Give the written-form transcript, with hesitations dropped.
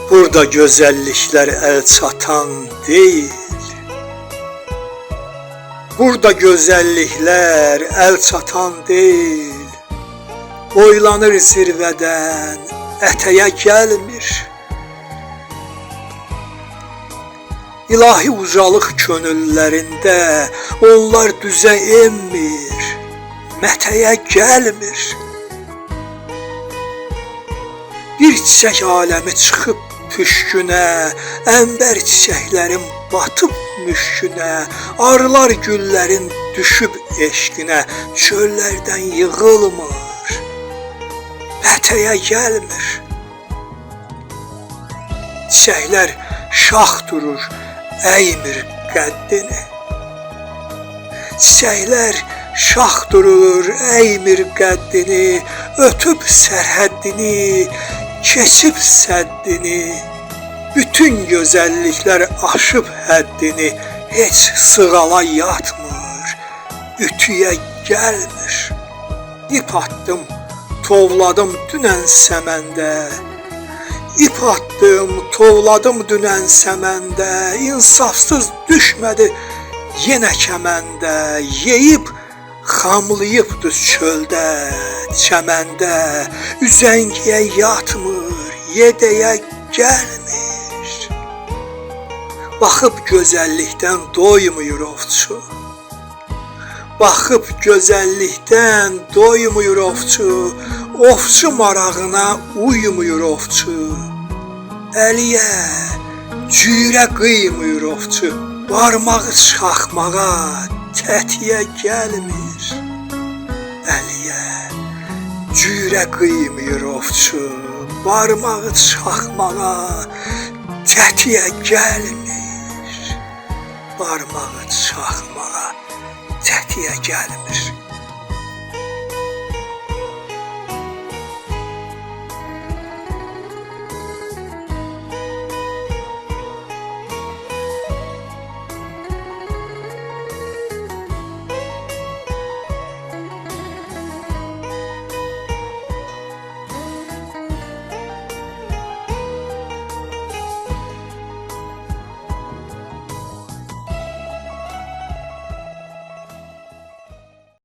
Burada güzellikler el çatan değil. Burada güzellikler el çatan değil. Boylanır zirvədən, ətəyə gəlmir. İlahi ucalıq könüllərində onlar düzə enmir, mətəyə gəlmir. Bir çiçək aləmi çıxıb püşkünə, ənbər çiçəklərin batıb müşkünə, arılar güllərin düşüb eşqinə, çöllərdən yığılmır, ətəyə gəlmir. Çiçəklər şax durur, əymir qəddini. Çiçəklər şax durur, əymir qəddini, ötüb sərhəddini, keçib səddini. Bütün gözəlliklər aşıb həddini, heç sığala yatmır, ütüyə gəlmir. İp atdım, tovladım dünən səməndə. İp attım, tovladım dünən səməndə. İnsafsız düşmədi yenə kəməndə. Yeyib, xamlayıb düz çöldə, çəməndə. Üzəngiyə yatmır, yedəyə gəlmir. Baxıb gözəllikdən doymuyur ovçu. Baxıb gözəllikdən doymuyur ovçu. Ovçu marağına uymuyur ovçu. Əliyə, cürə qıymıyır ovçu. Barmağı çaxmağa, tətiyə gəlmir. Əliyə, cürə qıymıyır ovçu. Barmağı çaxmağa, tətiyə gəlmir. Barmağı çaxmağa, tətiyə gəlmir.